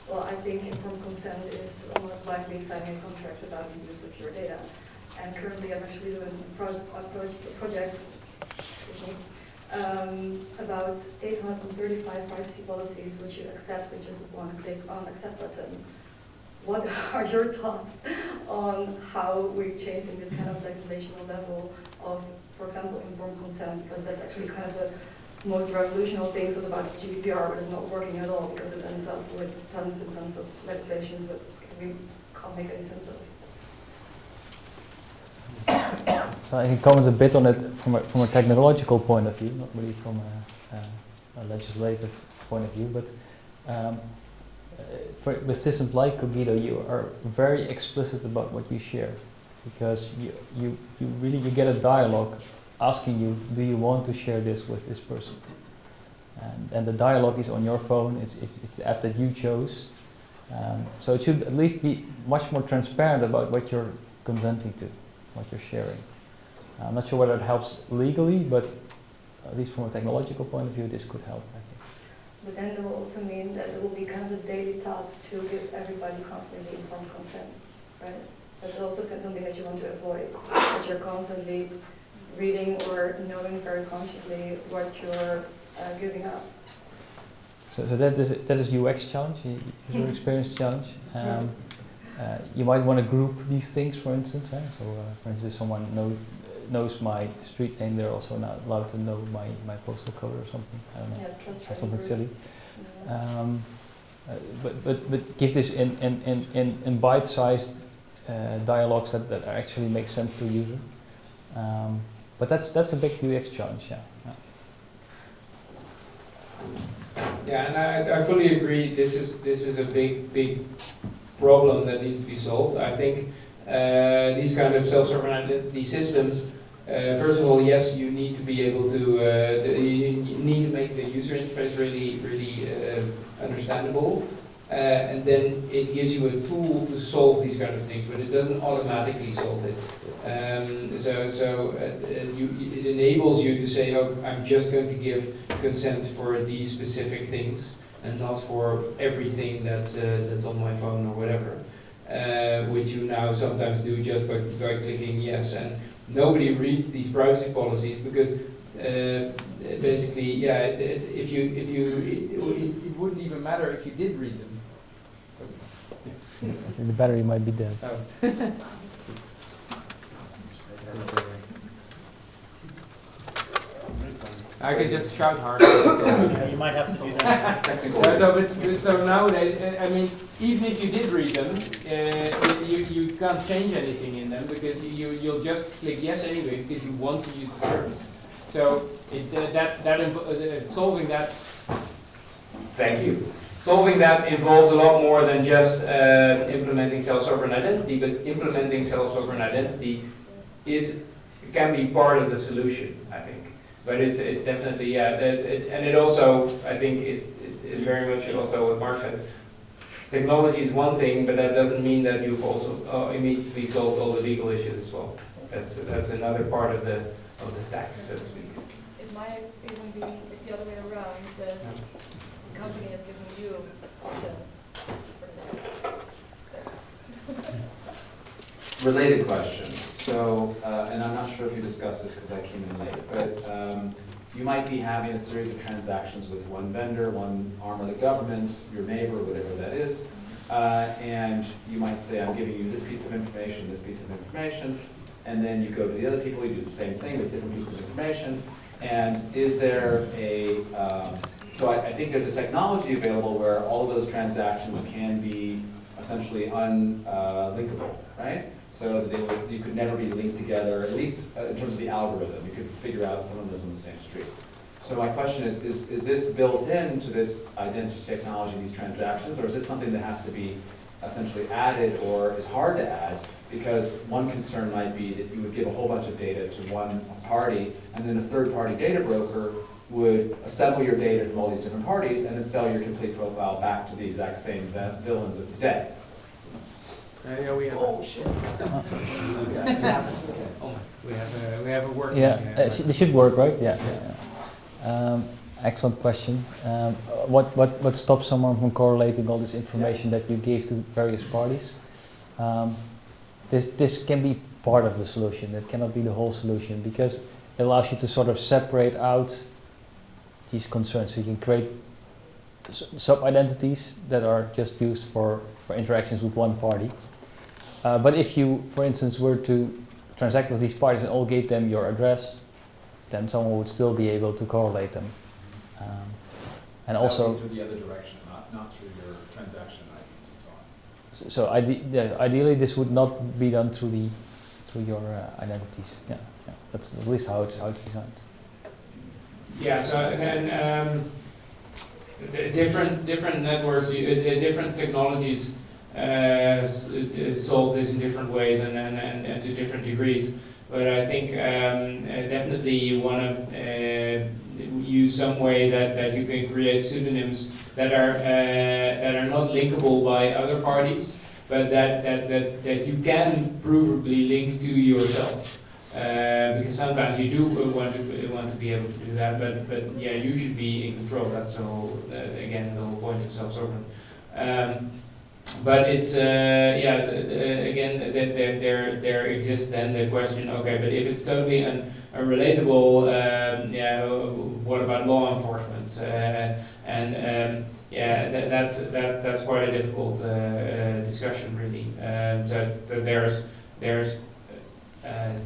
Well, I think informed consent is almost likely signing a contract without the use of your data. And currently I'm actually doing a project about 835 privacy policies which you accept with just one click on accept button. What are your thoughts on how we're changing this kind of legislational level of, for example, informed consent, because that's actually kind of the most revolutionary things about GDPR, but it's not working at all because it ends up with tons and tons of legislations that we can't make any sense of. So I can comment a bit on it from a technological point of view, not really from a legislative point of view, but with systems like Cogito, you are very explicit about what you share, because you really get a dialogue asking you, do you want to share this with this person? And the dialogue is on your phone, it's the app that you chose. So it should at least be much more transparent about what you're consenting to, what you're sharing. I'm not sure whether it helps legally, but at least from a technological point of view, this could help, I think. But then it will also mean that it will be kind of a daily task to give everybody constantly informed consent, right? That's also something that you want to avoid, that you're constantly reading or knowing very consciously what you're giving up. So that is UX challenge, user experience challenge. You might want to group these things, for instance. So, for instance, if someone knows my street name, they're also not allowed to know my postal code or something. I don't know. Yeah, something silly. Yeah. But give this in bite-sized dialogues that actually make sense to a user. But that's a big UX challenge, yeah. Yeah, and I fully agree. This is a big problem that needs to be solved. I think these kind of self-sovereign identity systems, first of all, yes, you need to be able to, you need to make the user interface really understandable, and then it gives you a tool to solve these kind of things, but it doesn't automatically solve it. It enables you to say, oh, I'm just going to give consent for these specific things. and not for everything that's on my phone or whatever, which you now sometimes do just by clicking yes. And nobody reads these privacy policies because basically, yeah, it wouldn't even matter if you did read them. I think the battery might be dead. Oh. I could just shout harder. Yeah, you might have to do that. So nowadays, I mean, even if you did read them, you can't change anything in them because you'll just click yes anyway because you want to use the service. So solving that. Thank you. Solving that involves a lot more than just implementing self-sovereign identity, but implementing self-sovereign identity can be part of the solution, I think. But it's definitely, yeah, and it also, I think it's very much also what Mark said. Technology is one thing, but that doesn't mean that you've also immediately solved all the legal issues as well. That's another part of the stack, so to speak. It might even be the other way around, that the company is giving you license for that. Related question. So, and I'm not sure if you discussed this because I came in late, but you might be having a series of transactions with one vendor, one arm of the government, your neighbor, whatever that is, and you might say, I'm giving you this piece of information, and then you go to the other people, you do the same thing with different pieces of information, and is there a, so I think there's a technology available where all of those transactions can be essentially unlinkable, right? So that you could never be linked together, at least in terms of the algorithm. You could figure out someone lives on the same street. So my question is this built into this identity technology, these transactions, or is this something that has to be essentially added or is hard to add? Because one concern might be that you would give a whole bunch of data to one party, and then a third-party data broker would assemble your data from all these different parties and then sell your complete profile back to the exact same villains of today. Yeah, we have. Oh shit! We have a working. Yeah, this should work, right? Yeah. Excellent question. What stops someone from correlating all this information that you gave to various parties? This can be part of the solution. It cannot be the whole solution because it allows you to sort of separate out these concerns. So you can create sub-identities that are just used for interactions with one party. But if you, for instance, were to transact with these parties and all gave them your address, then someone would still be able to correlate them. And also through the other direction, not through your transaction IDs and so on. So ideally, this would not be done through your identities. Yeah, that's at least how it's designed. Yeah. So again, different networks, different technologies solve this in different ways and to different degrees. But I think definitely you want to use some way that you can create pseudonyms that are not linkable by other parties, but that you can provably link to yourself. Because sometimes you do want to be able to do that, but yeah, you should be in control. That's again the whole point of self-sovereign. But it's again there exists then the question. Okay, but if it's totally unrelatable, what about law enforcement? That's quite a difficult discussion really. So there's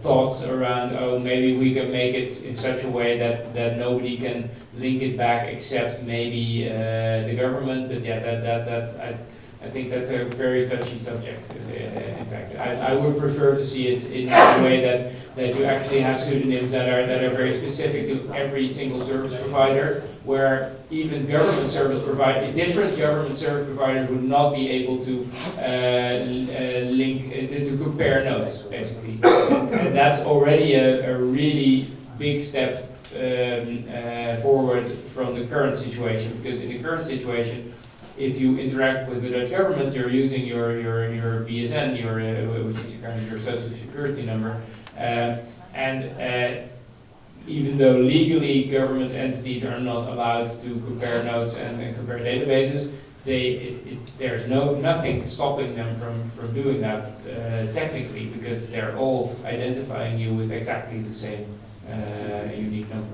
thoughts around, maybe we can make it in such a way that nobody can link it back except maybe the government. But yeah, I think that's a very touchy subject. In fact, I would prefer to see it in a way that you actually have pseudonyms that are very specific to every single service provider, where even different government service providers would not be able to link to compare notes, basically. And that's already a really big step forward from the current situation, because in the current situation, if you interact with the Dutch government, you're using your BSN, which is your social security number, and even though legally government entities are not allowed to compare nodes and compare databases, there's nothing stopping them from doing that technically, because they're all identifying you with exactly the same unique number.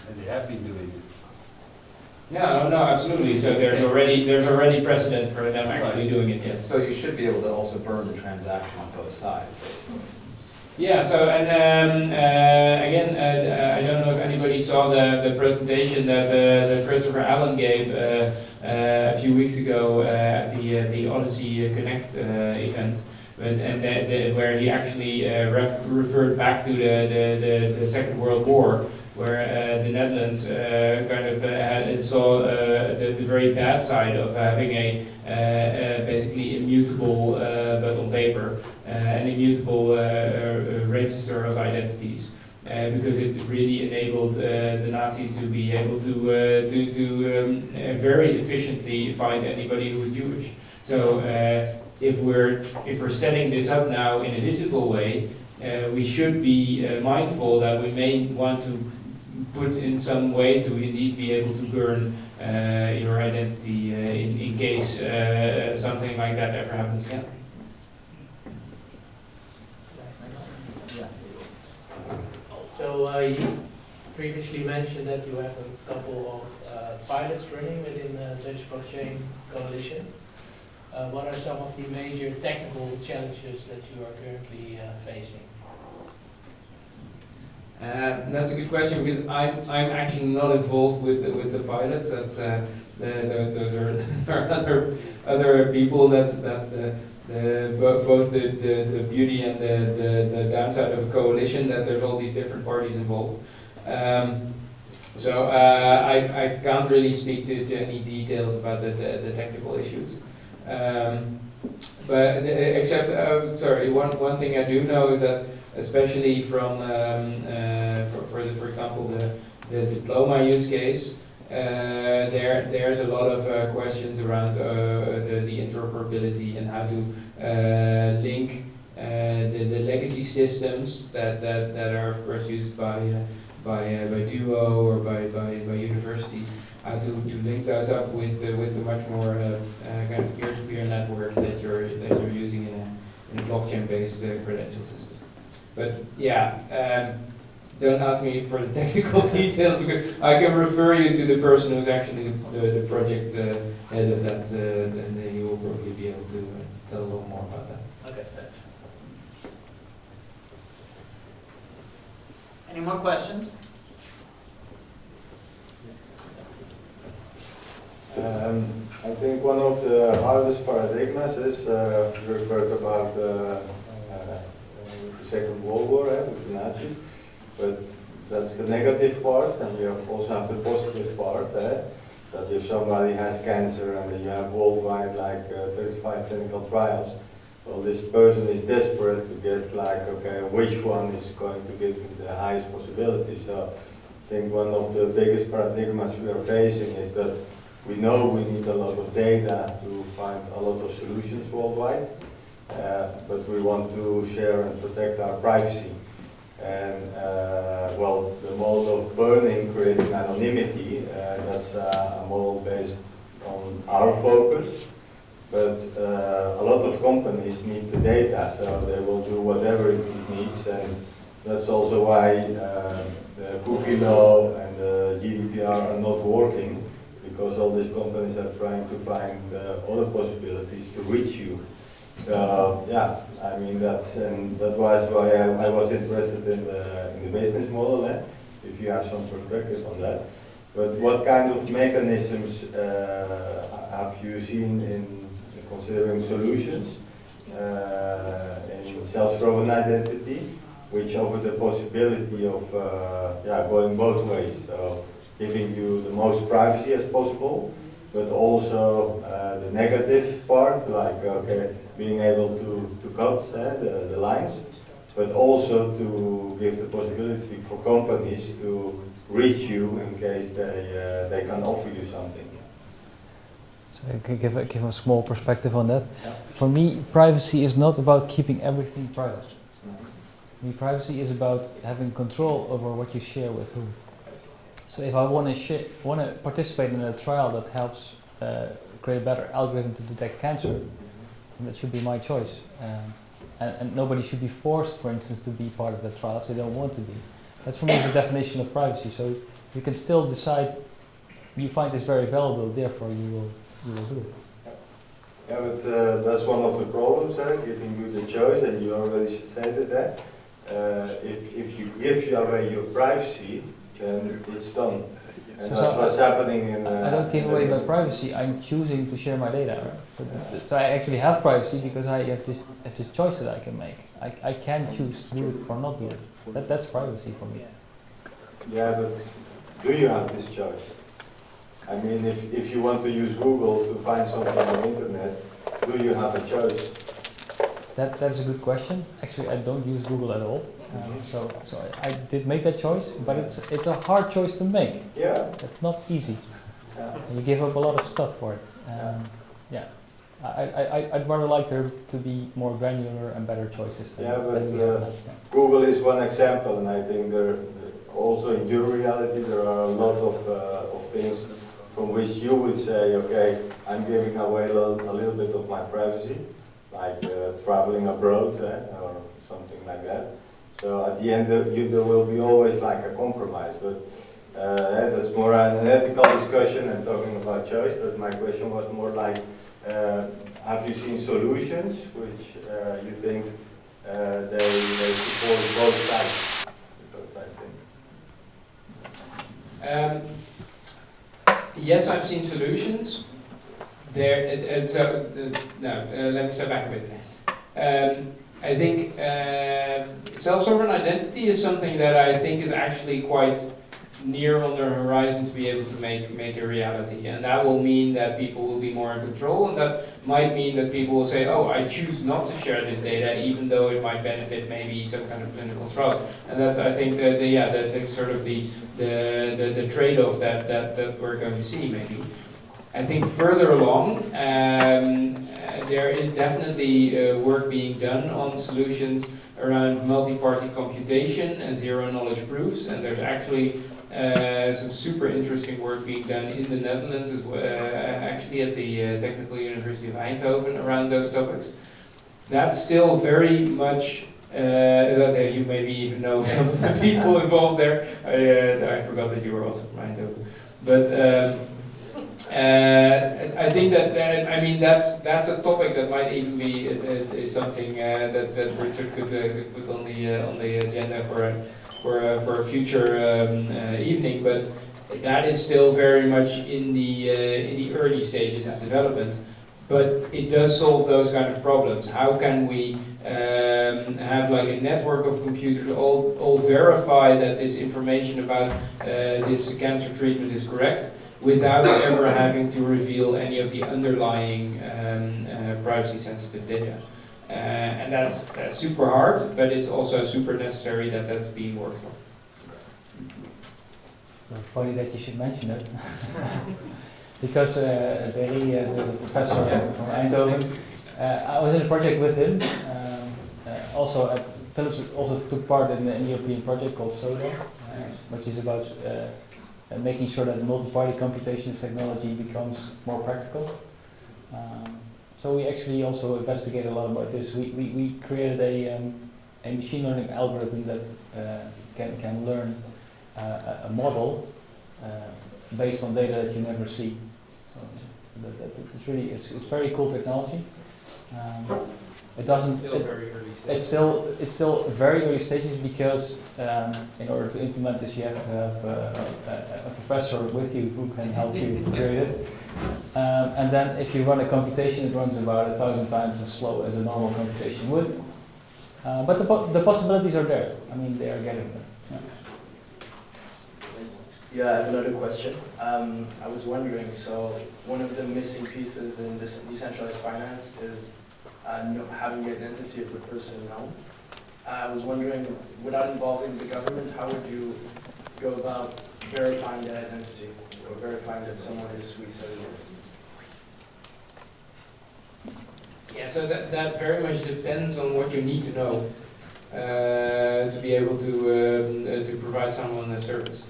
And they have been doing it. No, absolutely. So there's already precedent for them actually doing it. Yes. So you should be able to also burn the transaction on both sides. Yeah. So and again, I don't know if anybody saw the presentation that Christopher Allen gave a few weeks ago at the Odyssey Connect event. Where he actually referred back to the Second World War, where the Netherlands saw the very bad side of having a basically immutable, but on paper, an immutable register of identities. Because it really enabled the Nazis to be able to very efficiently find anybody who was Jewish. So if we're setting this up now in a digital way, we should be mindful that we may want to put in some way to indeed be able to burn your identity in case something like that ever happens again. So you previously mentioned that you have a couple of pilots running within the Dutch blockchain coalition. What are some of the major technical challenges that you are currently facing? That's a good question, because I'm actually not involved with the pilots. That's those are other people. That's both the beauty and the downside of a coalition, that there's all these different parties involved. So I can't really speak to any details about the technical issues. But except, sorry, one thing I do know is that, especially from for example the diploma use case, there's a lot of questions around the interoperability and how to link the legacy systems that are of course used by Duo or by universities, how to link those up with the much more kind of peer-to-peer network that you're using in a blockchain-based credential system. But yeah, don't ask me for the technical details, because I can refer you to the person who's actually the project head of that, and he will probably be able to tell a lot more about that. Okay, thanks. Any more questions? I think one of the hardest paradigms is you referred about the Second World War with the Nazis, but that's the negative part, and we also have the positive part, that if somebody has cancer and you have worldwide like 35 clinical trials, well, this person is desperate to get like, okay, which one is going to give me the highest possibility. So I think one of the biggest paradigms we are facing is that we know we need a lot of data to find a lot of solutions worldwide, but we want to share and protect our privacy. And well, the model of burning, creating anonymity, that's a model based on our focus. But a lot of companies need the data, so they will do whatever it needs, and that's also why the cookie law and the GDPR are not working, because all these companies are trying to find other possibilities to reach you. So yeah, I mean that was why I was interested in the business model. If you have some perspective on that, but what kind of mechanisms have you seen in considering solutions in self-proven identity, which offer the possibility of going both ways, so giving you the most privacy as possible, but also the negative part, like being able to cut the lines, but also to give the possibility for companies to reach you in case they can offer you something. So I can give a small perspective on that. Yeah. For me, privacy is not about keeping everything private. I mean, privacy is about having control over what you share with whom. So if I want to participate in a trial that helps create a better algorithm to detect cancer, then that should be my choice. And nobody should be forced, for instance, to be part of that trial if they don't want to be. That's for me the definition of privacy. So you can still decide you find this very valuable, therefore you will do it. Yeah, but that's one of the problems, giving you the choice, and you already stated that. If you give already your privacy, then it's done. And that's what's happening in... I don't give away my privacy, I'm choosing to share my data. Right? So I actually have privacy because I have this choice that I can make. I can choose to do it or not do it. That's privacy for me. Yeah, but do you have this choice? I mean, if you want to use Google to find something on the internet, do you have a choice? That's a good question. Actually, I don't use Google at all. So I did make that choice, but it's a hard choice to make. Yeah. It's not easy. Yeah. You give up a lot of stuff for it. Yeah. I'd rather like there to be more granular and better choices. Google is one example, and I think also in your reality there are a lot of things from which you would say, okay, I'm giving away a little bit of my privacy, like traveling abroad or something like that. So at the end there will be always like a compromise, but that's more an ethical discussion and talking about choice, but my question was more like, have you seen solutions which you think they support both sides? Because I think. Yes, I've seen solutions. Let me step back a bit. I think self-sovereign identity is something that I think is actually quite near on the horizon to be able to make a reality, and that will mean that people will be more in control, and that might mean that people will say, oh, I choose not to share this data even though it might benefit maybe some kind of clinical trials. And that's, I think, the sort of the trade-off that we're going to see maybe. I think further along, there is definitely work being done on solutions around multi-party computation and zero-knowledge proofs, and there's actually some super interesting work being done in the Netherlands, as well, actually at the Technical University of Eindhoven around those topics. That's still very much, you maybe even know some of the people involved there. I forgot that you were also from Eindhoven. But I think that's a topic that might even be is something that Richard could put on the agenda for a future evening. But that is still very much in the early stages of development. But it does solve those kind of problems. How can we have like a network of computers all verify that this information about this cancer treatment is correct, without ever having to reveal any of the underlying privacy-sensitive data. And that's super hard, but it's also super necessary that that's being worked on. Well, funny that you should mention it. Because Barry, the professor from Eindhoven, I was in a project with him. Also at Philips also took part in an European project called SODA, which is about making sure that multi-party computations technology becomes more practical. So we actually also investigated a lot about this. We created a machine learning algorithm that can learn a model based on data that you never see. So it's very cool technology. It doesn't. It's still very early stages because in order to implement this, you have to have a professor with you who can help you create it. And then if you run a computation, it runs about 1,000 times as slow as a normal computation would. But the possibilities are there. I mean, they are getting there. Yeah, I have another question. I was wondering, so one of the missing pieces in this decentralized finance is having the identity of the person known. I was wondering, without involving the government, how would you go about verifying that identity, or verifying that someone is who he says he is? Yeah, so that very much depends on what you need to know. to be able to provide someone a service.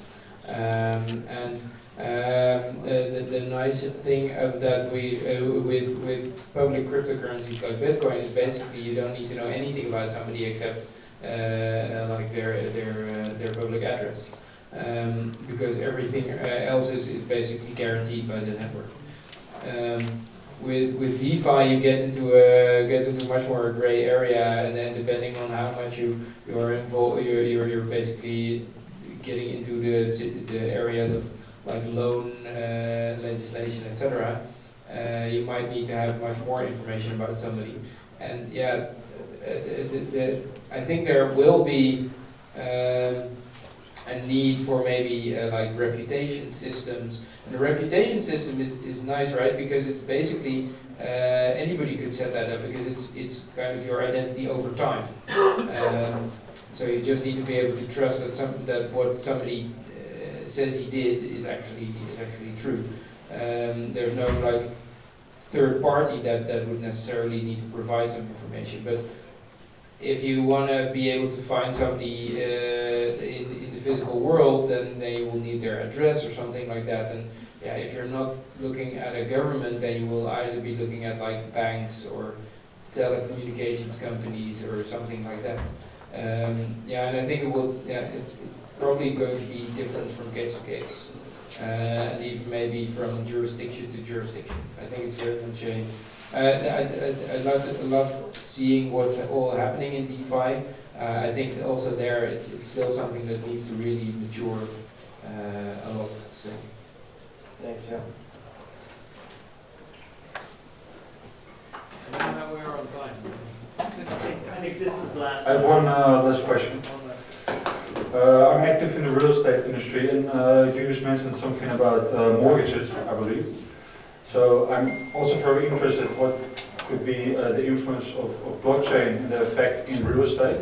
The nice thing of that with public cryptocurrencies like Bitcoin is basically you don't need to know anything about somebody except like their public address, because everything else is basically guaranteed by the network. With DeFi, you get into much more gray area, and then depending on how much you are involved, you're basically getting into the areas of like loan legislation, etc. You might need to have much more information about somebody, and yeah, I think there will be a need for maybe like reputation systems. And the reputation system is nice, right? Because it's basically anybody could set that up because it's kind of your identity over time. So you just need to be able to trust that what somebody says he did is actually true. There's no like third party that would necessarily need to provide some information, but if you want to be able to find somebody in the physical world, then you will need their address or something like that. And yeah, if you're not looking at a government, then you will either be looking at like banks or telecommunications companies or something like that. Yeah, and I think it will. Yeah, it's probably going to be different from case to case, and even maybe from jurisdiction to jurisdiction. I think it's very much a. I love seeing what's all happening in DeFi. I think also there it's still something that needs to really mature a lot. So. Thanks, yeah. I don't know how we are on time. I think this is the last I have one last question. I'm active in the real estate industry, and you just mentioned something about mortgages, I believe. So I'm also very interested what could be the influence of blockchain and the effect in real estate.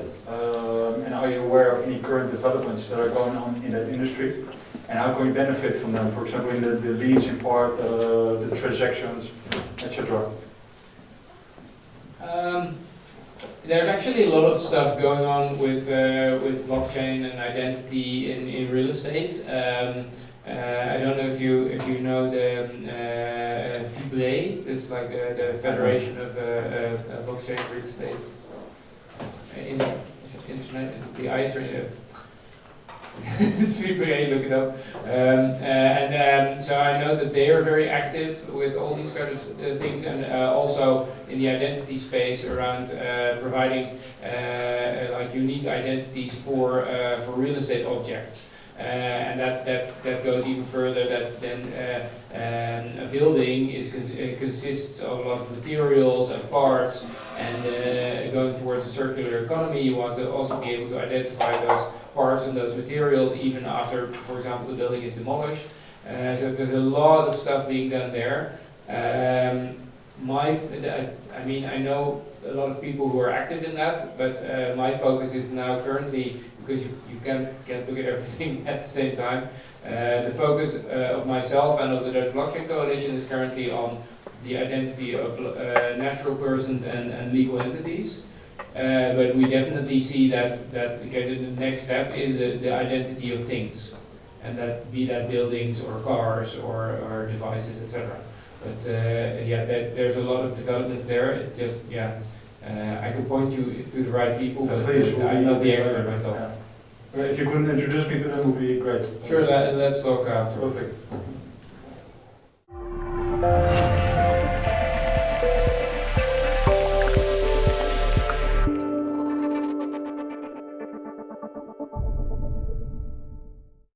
And are you aware of any current developments that are going on in that industry? And how can we benefit from them? For example, in the leasing part, the transactions, etc. There's actually a lot of stuff going on with blockchain and identity in real estate. I don't know if you know the FIBLE. It's like the Federation of Blockchain Real Estate Internet. The eyes are FIBLE, look it up. So I know that they are very active with all these kind of things, and also in the identity space around providing like unique identities for real estate objects. And that goes even further. That then a building consists of a lot of materials and parts, and going towards a circular economy, you want to also be able to identify those parts and those materials even after, for example, the building is demolished. So there's a lot of stuff being done there. I mean, I know a lot of people who are active in that, but my focus is now currently, because you can't look at everything at the same time. The focus of myself and of the Dutch Blockchain Coalition is currently on the identity of natural persons and legal entities. But we definitely see that the next step is the identity of things, and that be that buildings or cars or devices, etc. But yeah, there's a lot of developments there. It's just I can point you to the right people, but I'm not the expert myself. If you could introduce me to them, would be great. Sure, let's talk after. Perfect.